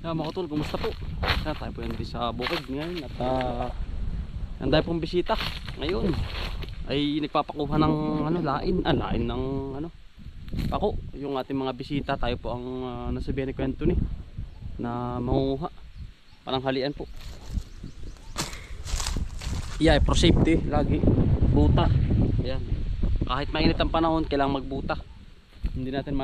Mga tol, kumusta po? Tayo po yan din sa bukid ngayon at anday pong bisita ngayon ay nagpapakuha ng lain ng pako. Yung ating mga bisita, tayo po ang nasabihan ni Kwento ni na mangunguha pananghalian po. Yeah, for safety lagi buta. Ayan. Kahit mainit ang panahon, kailangang magbuta. Hindi natin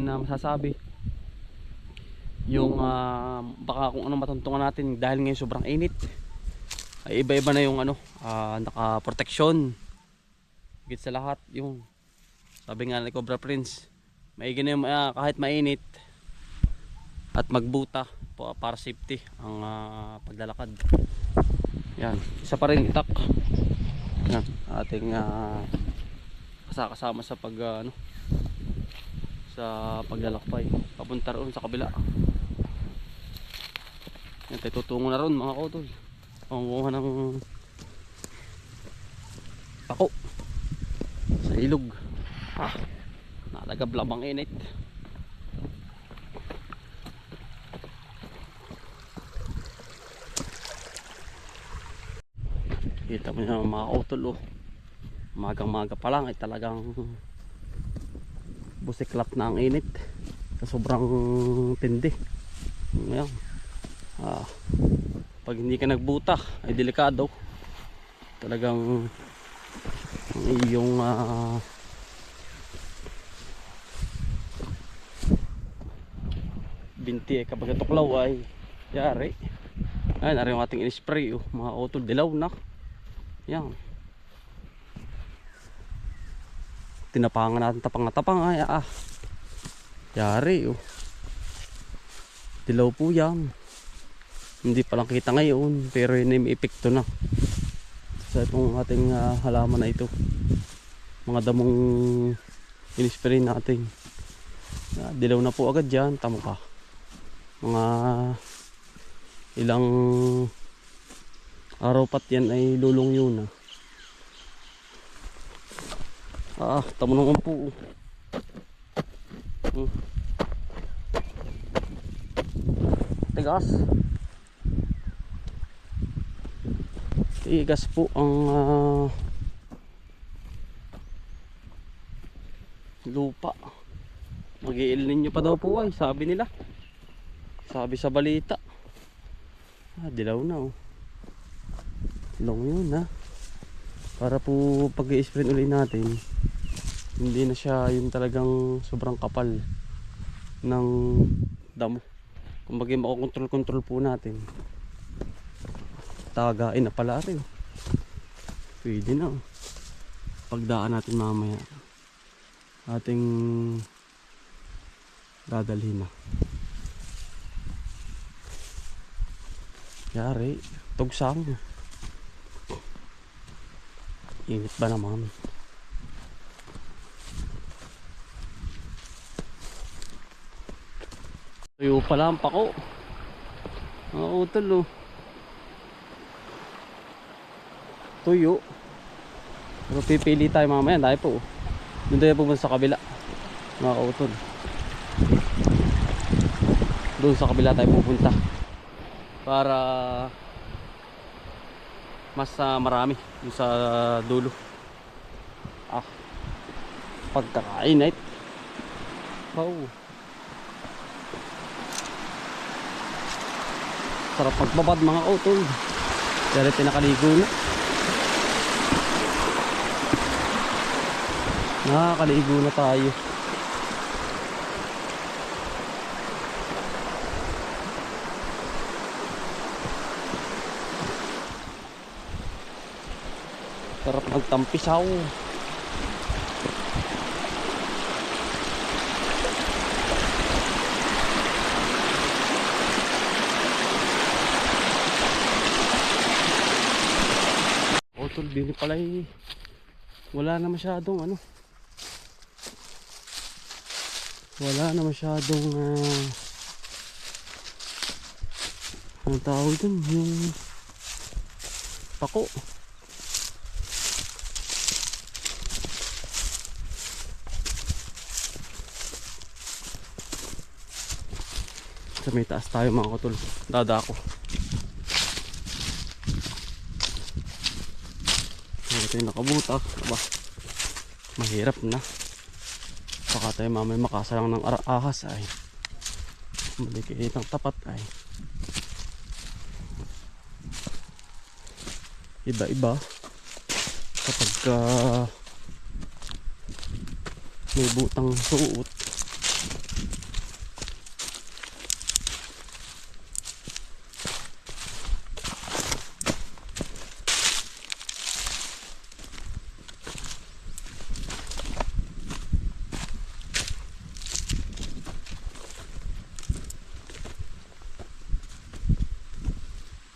masasabi yung baka kung anong matuntungan natin dahil ngayon sobrang init. Ay iba-iba na yung naka-protection. Higit sa lahat yung sabi nga ni Cobra Prince, maigi na yung kahit mainit at magbuta po, para safety ang paglalakad. Yan, isa pa rin itak. Yan, ating kasama sa sa paglalakbay papunta roon sa kabila. Yan, tayo tutungo na roon mga kotol. Pangunguha ng pako sa ilog. Nalagablab ang init. Kita mo na mga kotol, magang-maga pa lang ay talagang busiklat na ang init sa sobrang tindi. Ngayon, pag hindi ka nagbuta ay delikado. Talagang iyong binti kapag natuklaw ay yari. Ayan, narin yung ating in-spray mga utol, dilaw na. Yan, tinapangan natin tapang ay yari dilaw po yan. Hindi pa lang kita ngayon pero yun ay may epekto na sa itong ating halaman na ito, mga damong in-spray natin. Dilaw na po agad yan. Tama ka, mga ilang araw pat yan ay lulong yun tamo naman po. Tigas. Tigas po ang lupa. Mag-i-El Niño pa daw po ay sabi nila. Sabi sa balita. Dilaw na long yun para po pag i-spray ulit natin, hindi na siya yung talagang sobrang kapal ng damo. Kung bagay makokontrol po natin, tagain na pala rin. Pwede na pagdaan natin mamaya ating dadalhin na. Yari, tugsang. Init ba naman? Tuyo pala ang pako. Utol tuyo. Pero pipili tayo mamaya. Dahil po doon tayo pupunta sa kabila mga utol. Doon sa kabila tayo pupunta para mas marami yung sa dulo. Pagkakainit. Sarap magbabad mga utol. Dahil pinakaligo na. Nakakaligo na tayo. Sarap magtampisaw. Utol, bini pala wala na masyadong wala na masyadong ano tawag dun, yung pako. Sa may taas tayo mga kutol. Dadako. Ito yung nakabutak. Aba, mahirap na. Baka tayo mamay makasalang ng ahas ay. Malikit ng tapat ay. Iba-iba. Kapag may butang suot.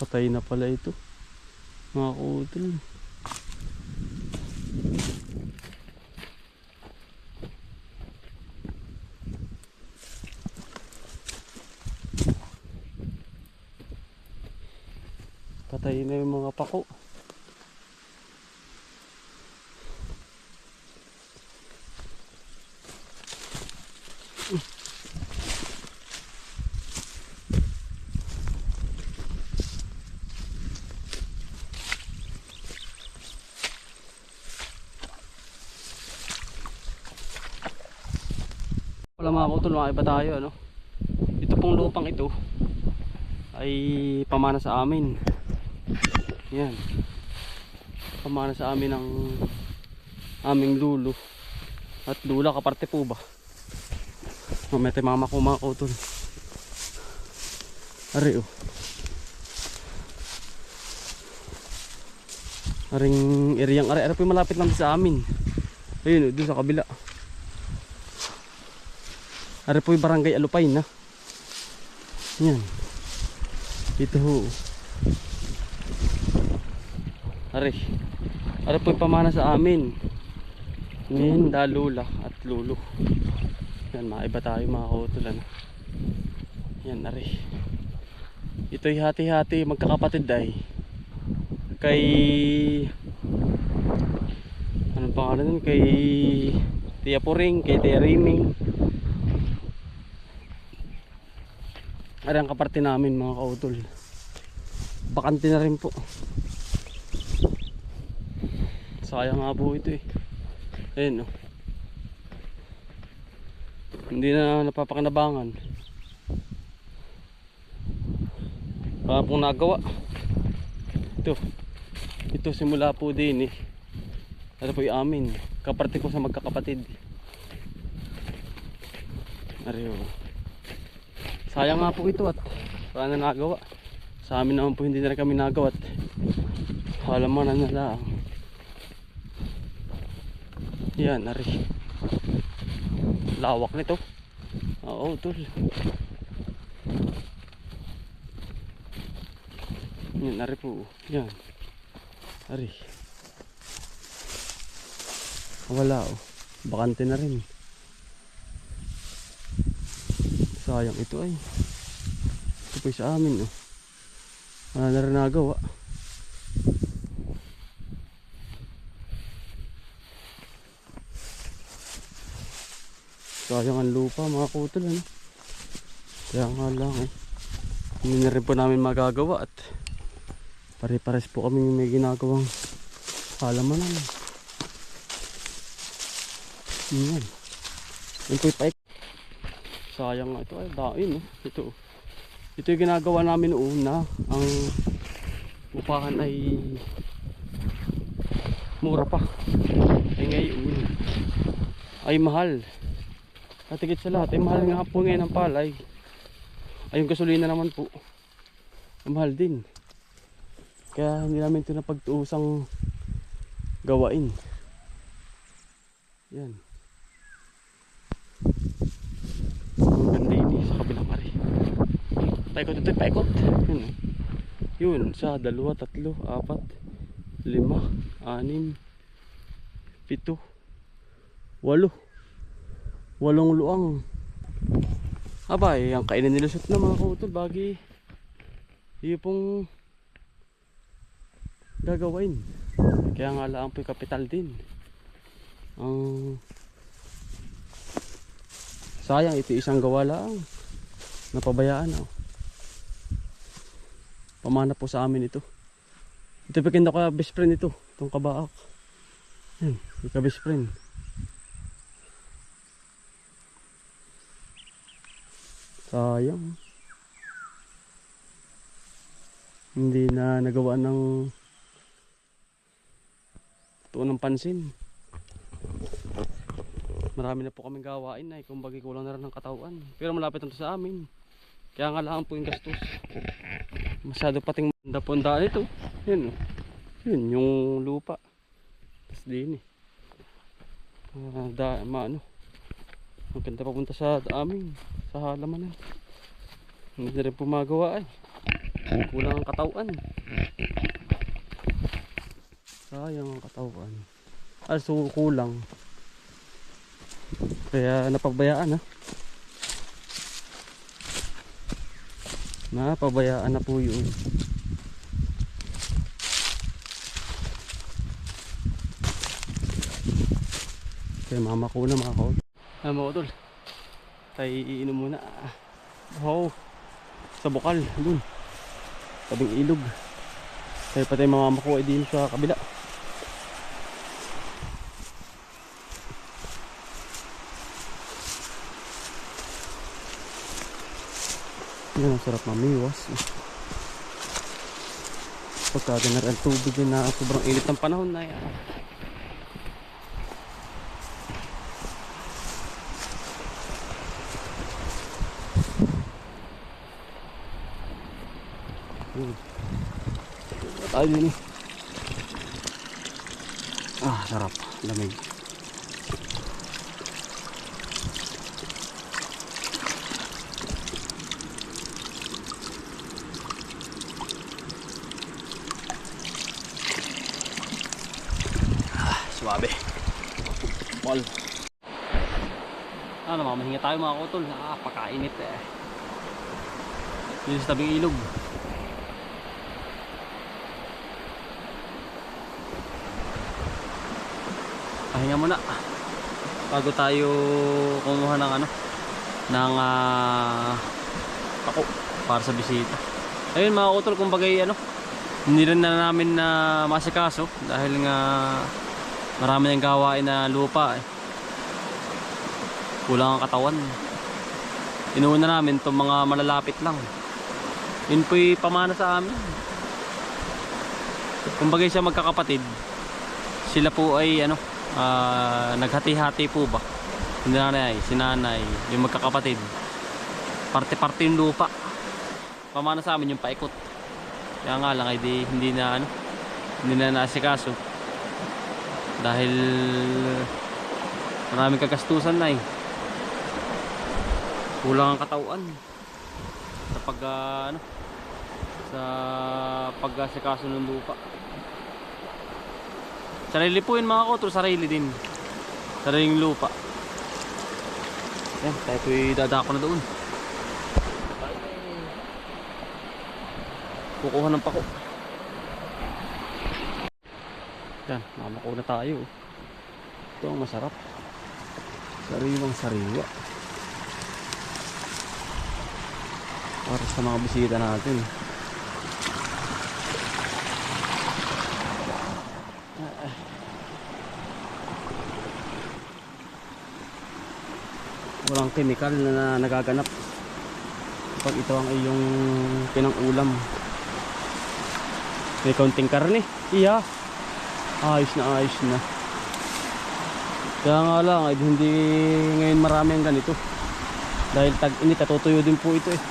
Patay na pala ito mga kautol. Patay na yung mga pako. Wala mga kautol, makaiba tayo ano. Ito pong lupang ito ay pamana sa amin. Yan. Pamana sa amin ng aming lulo at lula, kaparte po ba. Mamaya tayo mama ko mga kautol. Ari oh. Aring eriyang ari po yung malapit lang sa amin. Ayun oh, doon sa kabila. Ari po yung barangay Alupay na. Yan. Ito ho. Ari po yung pamana sa amin. Ninda, lula at lulo. Yan, maiba tayo mga kautol ano. Yan, ari. Ito'y hati-hati magkakapatid ay. Kay anong pangalan nun? Kay Tia Puring, kay Tia Riming. Ari ang kaparte namin mga kautol. Bakante na rin po. Sayang nga po ito eh. Ayun oh. Hindi na napapakinabangan. Baka pong nagawa. Ito simula po din eh. Ano po yung amin. Kaparte ko sa magkakapatid. Ari oh. Sayang nga po ito at wala na nagawa. Sa amin naman po hindi na rin kami nagawa at halamanan na lang. Yan, ari. Lawak nito. Oo, tol. Yan, ari po. Yan. Ari. Wala oh. Bakante na rin. Sayang ito ay. Ito po sa amin oh. Wala na rin nagawa. Sayang ang lupa mga kautol ano. Kaya nga lang eh. Hindi na rin po namin magagawa at pare-pares po kami may ginagawang halamanan. Yan. Yan po yung paik. Sayang nga ito ay dain oh. Ito yung ginagawa namin noon na ang upahan ay mura pa. Ay ngayon ay mahal. At higit sa lahat ay mahal nga po ngayon ang palay. Ay yung gasolina naman po mahal din. Kaya hindi namin ito napagtuusang gawain. Yan. Ang ganda ini sa kabilang ari. Paikot ito, paikot. Yun, sa 2, 3, 4, 5, 6, 7, 8. 8 luang. Abay, ang kainin nilusot na mga kautol. Bagi yun pong gagawin. Kaya nga lang po yung kapital din. Sayang ito isang gawa lang. Napabayaan oh. Pamana po sa amin ito. Ito pekin ka best friend ito. Itong kabaak. Yan, ika best friend. Sayang. Hindi na nagawa ng tuon ng pansin. Marami na po kaming gawain na kumbaga kulang na rin ng katawan. Pero malapit na to sa amin. Kaya nga lang po yung gastos. Masyado pating manda-pondaan ito. Yun. Yun yung lupa. Tapos din eh. Maganda papunta sa amin. Sa halaman na. Hindi na rin pumagawa ay. Kulang ang katawan. Sayang ang katawan. Also kulang. Kaya napabayaan ha. Napabayaan na po yun. Kaya mama ko na mga kaol. Mga utol. Tayo iinom muna. Wow. Sa bukal. Dun. Tabing ilog. Kaya pati mama ko ay din sa kabila. Yan ang sarap mamiwas. Pagka ganun ang tubig na sobrang init ng panahon na yan. Tayo din eh. Sarap. Lamig. Suwabe. Ball. Mamahinga tayo mga kutol. Pakainit eh. Dito sa tabing ilog. Pahinga muna bago tayo kumuha ng pako para sa bisita. Ayun mga kutol, kumbaga hindi rin na namin na masikaso dahil nga marami ng gawain na lupa eh. Kulang ang katawan. Inuuna namin itong mga malalapit lang. Yun po'y pamana sa amin. Kumbaga siya magkakapatid. Sila po ay naghati-hati po ba? Si nanay, yung magkakapatid. Parte-parte yung lupa. Pamana sa amin yung paikot. Kaya nga lang hindi na naasikaso. Dahil maraming kagastusan na eh. Kulang ang katawan sa pag-asikaso ng lupa. Sarili po yun mga kutol, sarili din. Sariling lupa. Yan, tayo po'y dadako na doon. Kukuha ng pako. Yan, mamako na tayo. Ito ang masarap. Sariwang sariwa. Para sa mga bisita natin. Walang chemical na nagaganap pag ito ang iyong pinang-ulam. May kaunting karne. Iya. Ayos na. Kaya nga lang hindi ngayon marami ang ganito. Dahil tag-init, natutuyo din po ito eh.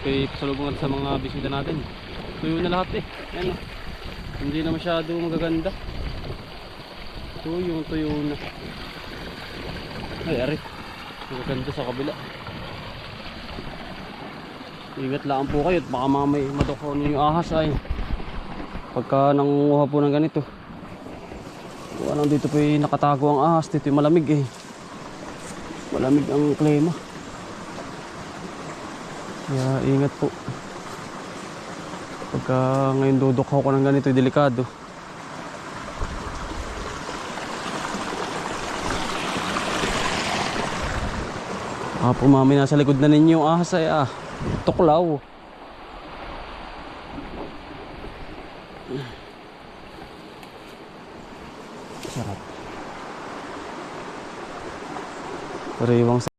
ito ay pasalubong sa mga bisita natin. Tuyo na lahat eh. Ayan, oh. Hindi na masyado magaganda. Tuyo na. Ay, ari. Magaganda sa kabila. Ingat lang po kayo at baka mamay madoko ninyo yung ahas ay. Pagka nangunguha po ng ganito. Walang dito po yung nakatago ang ahas. Dito yung malamig eh. Malamig ang klima. Kaya ingat po. Pagka ngayon dudukhaw ko ng ganito, delikado. Po mami, nasa likod na ninyo yung ahas ay tuklaw. Sarap. Sariwang sa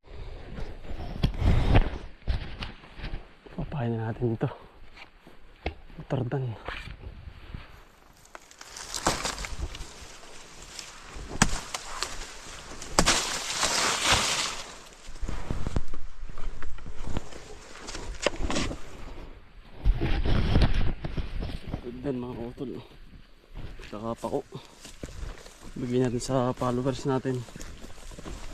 papain na natin ito. Tardan. Tardan mga utol. Saka pako. Bigyan natin sa followers natin.